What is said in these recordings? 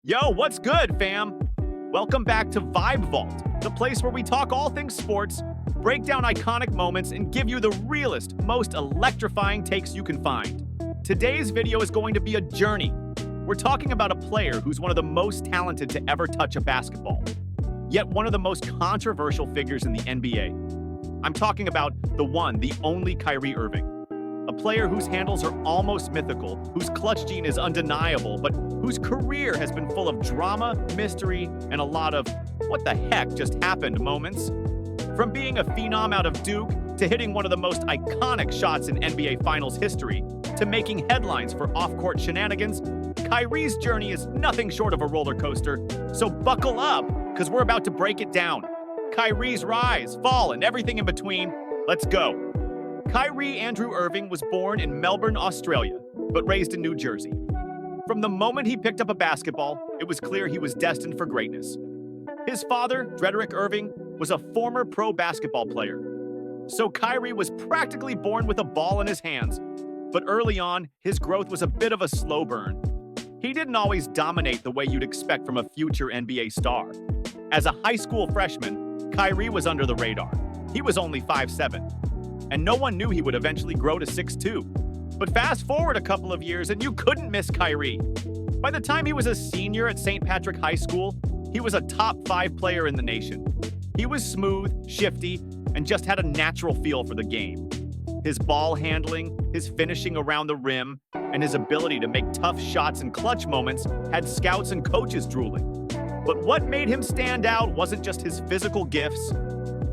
Yo, what's good, fam? Welcome back to Vibe Vault, the place where we talk all things sports, break down iconic moments, and give you the realest, most electrifying takes you can find. Today's video is going to be a journey. We're talking about a player who's one of the most talented to ever touch a basketball, yet one of the most controversial figures in the NBA. I'm talking about the one, the only Kyrie Irving. A player whose handles are almost mythical, whose clutch gene is undeniable, but whose career has been full of drama, mystery, and a lot of what the heck just happened moments. From being a phenom out of Duke, to hitting one of the most iconic shots in NBA Finals history, to making headlines for off-court shenanigans, Kyrie's journey is nothing short of a roller coaster, so buckle up, because we're about to break it down. Kyrie's rise, fall, and everything in between. Let's go. Kyrie Andrew Irving was born in Melbourne, Australia, but raised in New Jersey. From the moment he picked up a basketball, it was clear he was destined for greatness. His father, Drederick Irving, was a former pro basketball player. So Kyrie was practically born with a ball in his hands, but early on, his growth was a bit of a slow burn. He didn't always dominate the way you'd expect from a future NBA star. As a high school freshman, Kyrie was under the radar. He was only 5'7", and no one knew he would eventually grow to 6'2". But fast forward a couple of years and you couldn't miss Kyrie. By the time he was a senior at St. Patrick High School, he was a top 5 player in the nation. He was smooth, shifty, and just had a natural feel for the game. His ball handling, his finishing around the rim, and his ability to make tough shots in clutch moments had scouts and coaches drooling. But what made him stand out wasn't just his physical gifts.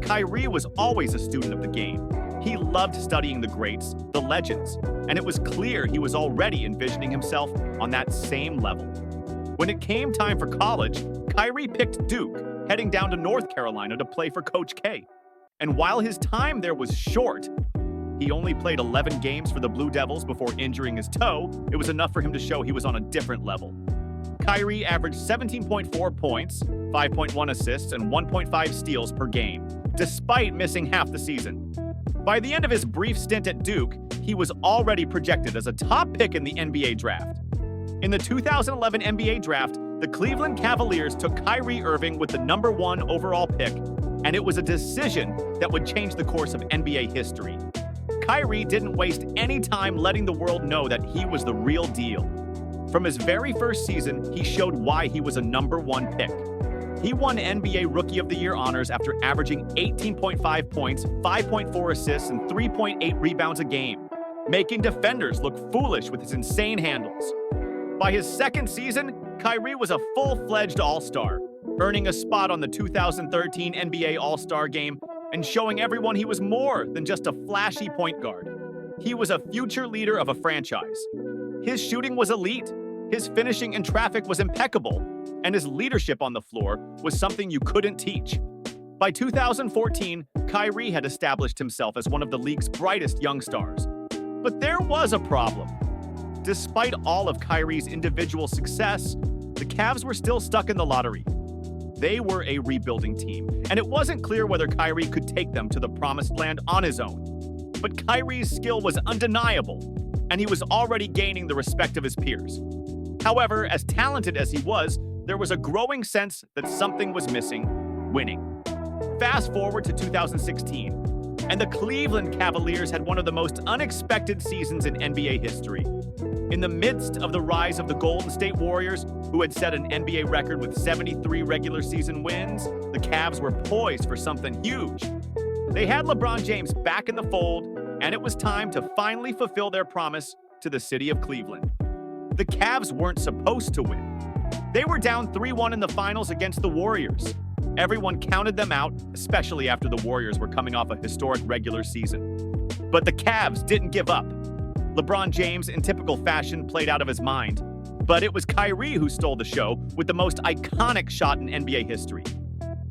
Kyrie was always a student of the game. He loved studying the greats, the legends, and it was clear he was already envisioning himself on that same level. When it came time for college, Kyrie picked Duke, heading down to North Carolina to play for Coach K. And while his time there was short, he only played 11 games for the Blue Devils before injuring his toe. It was enough for him to show he was on a different level. Kyrie averaged 17.4 points, 5.1 assists, and 1.5 steals per game, despite missing half the season. By the end of his brief stint at Duke, he was already projected as a top pick in the NBA draft. In the 2011 NBA draft, the Cleveland Cavaliers took Kyrie Irving with the #1 overall pick, and it was a decision that would change the course of NBA history. Kyrie didn't waste any time letting the world know that he was the real deal. From his very first season, he showed why he was a #1 pick. He won NBA Rookie of the Year honors after averaging 18.5 points, 5.4 assists, and 3.8 rebounds a game, making defenders look foolish with his insane handles. By his second season, Kyrie was a full-fledged All-Star, earning a spot on the 2013 NBA All-Star Game and showing everyone he was more than just a flashy point guard. He was a future leader of a franchise. His shooting was elite, his finishing in traffic was impeccable, and his leadership on the floor was something you couldn't teach. By 2014, Kyrie had established himself as one of the league's brightest young stars. But there was a problem. Despite all of Kyrie's individual success, the Cavs were still stuck in the lottery. They were a rebuilding team, and it wasn't clear whether Kyrie could take them to the promised land on his own. But Kyrie's skill was undeniable, and he was already gaining the respect of his peers. However, as talented as he was, there was a growing sense that something was missing: winning. Fast forward to 2016, and the Cleveland Cavaliers had one of the most unexpected seasons in NBA history. In the midst of the rise of the Golden State Warriors, who had set an NBA record with 73 regular season wins, the Cavs were poised for something huge. They had LeBron James back in the fold, and it was time to finally fulfill their promise to the city of Cleveland. The Cavs weren't supposed to win. They were down 3-1 in the finals against the Warriors. Everyone counted them out, especially after the Warriors were coming off a historic regular season. But the Cavs didn't give up. LeBron James, in typical fashion, played out of his mind. But it was Kyrie who stole the show with the most iconic shot in NBA history.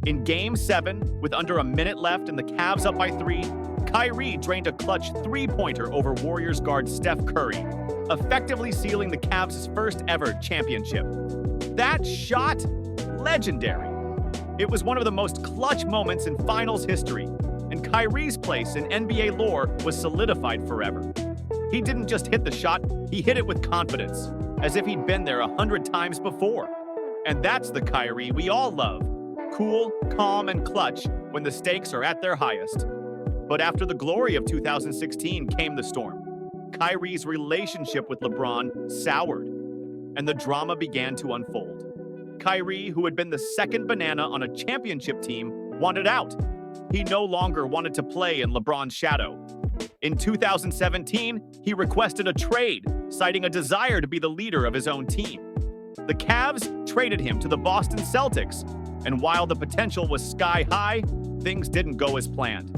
In Game 7, with under a minute left and the Cavs up by 3, Kyrie drained a clutch three-pointer over Warriors guard Steph Curry, effectively sealing the Cavs' first ever championship. That shot? Legendary. It was one of the most clutch moments in finals history, and Kyrie's place in NBA lore was solidified forever. He didn't just hit the shot, he hit it with confidence, as if he'd been there 100 times before. And that's the Kyrie we all love. Cool, calm, and clutch when the stakes are at their highest. But after the glory of 2016 came the storm. Kyrie's relationship with LeBron soured, and the drama began to unfold. Kyrie, who had been the second banana on a championship team, wanted out. He no longer wanted to play in LeBron's shadow. In 2017, he requested a trade, citing a desire to be the leader of his own team. The Cavs traded him to the Boston Celtics, and while the potential was sky high, things didn't go as planned.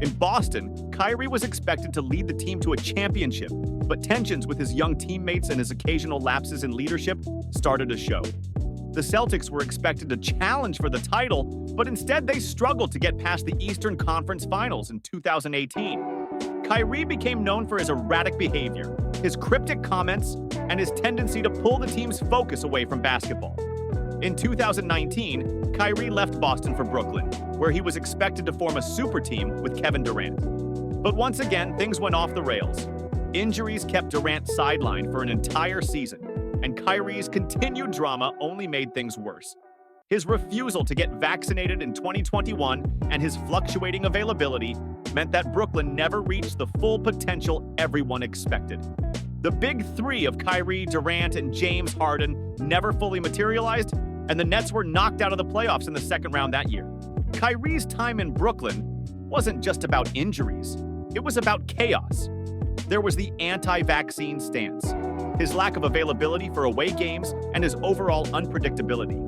In Boston, Kyrie was expected to lead the team to a championship, but tensions with his young teammates and his occasional lapses in leadership started to show. The Celtics were expected to challenge for the title, but instead they struggled to get past the Eastern Conference Finals in 2018. Kyrie became known for his erratic behavior, his cryptic comments, and his tendency to pull the team's focus away from basketball. In 2019, Kyrie left Boston for Brooklyn, where he was expected to form a super team with Kevin Durant. But once again, things went off the rails. Injuries kept Durant sidelined for an entire season, and Kyrie's continued drama only made things worse. His refusal to get vaccinated in 2021 and his fluctuating availability meant that Brooklyn never reached the full potential everyone expected. The big three of Kyrie, Durant, and James Harden never fully materialized, and the Nets were knocked out of the playoffs in the second round that year. Kyrie's time in Brooklyn wasn't just about injuries, it was about chaos. There was the anti-vaccine stance, his lack of availability for away games, and his overall unpredictability.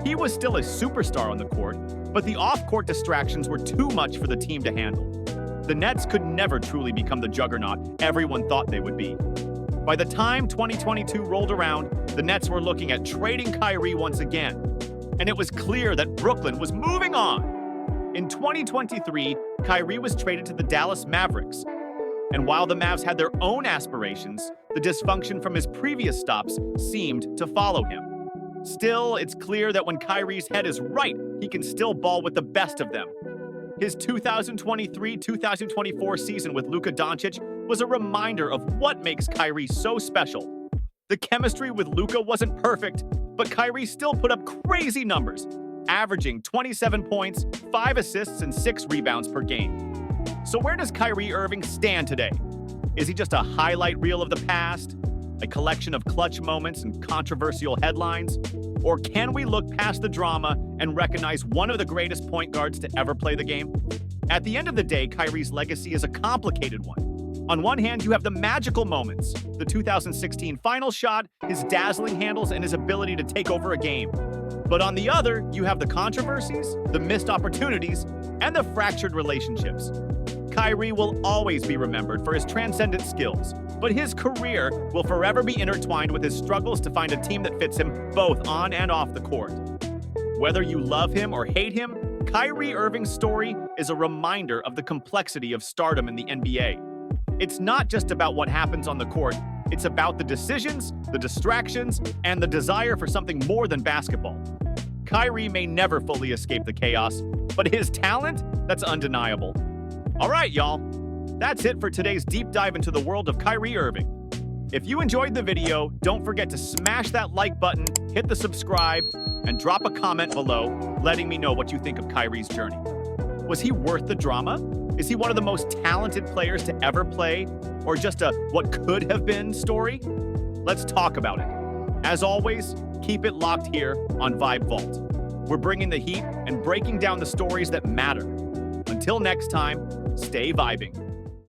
He was still a superstar on the court, but the off-court distractions were too much for the team to handle. The Nets could never truly become the juggernaut everyone thought they would be. By the time 2022 rolled around, the Nets were looking at trading Kyrie once again, and it was clear that Brooklyn was moving on. In 2023, Kyrie was traded to the Dallas Mavericks, and while the Mavs had their own aspirations, the dysfunction from his previous stops seemed to follow him. Still, it's clear that when Kyrie's head is right, he can still ball with the best of them. His 2023-2024 season with Luka Doncic was a reminder of what makes Kyrie so special. The chemistry with Luka wasn't perfect, but Kyrie still put up crazy numbers, averaging 27 points, 5 assists, and 6 rebounds per game. So where does Kyrie Irving stand today? Is he just a highlight reel of the past? A collection of clutch moments and controversial headlines? Or can we look past the drama and recognize one of the greatest point guards to ever play the game? At the end of the day, Kyrie's legacy is a complicated one. On one hand, you have the magical moments, the 2016 final shot, his dazzling handles, and his ability to take over a game. But on the other, you have the controversies, the missed opportunities, and the fractured relationships. Kyrie will always be remembered for his transcendent skills, but his career will forever be intertwined with his struggles to find a team that fits him both on and off the court. Whether you love him or hate him, Kyrie Irving's story is a reminder of the complexity of stardom in the NBA. It's not just about what happens on the court, it's about the decisions, the distractions, and the desire for something more than basketball. Kyrie may never fully escape the chaos, but his talent, that's undeniable. All right, y'all. That's it for today's deep dive into the world of Kyrie Irving. If you enjoyed the video, don't forget to smash that like button, hit the subscribe, and drop a comment below letting me know what you think of Kyrie's journey. Was he worth the drama? Is he one of the most talented players to ever play, or just a what could have been story? Let's talk about it. As always, keep it locked here on Vibe Vault. We're bringing the heat and breaking down the stories that matter. Until next time, stay vibing.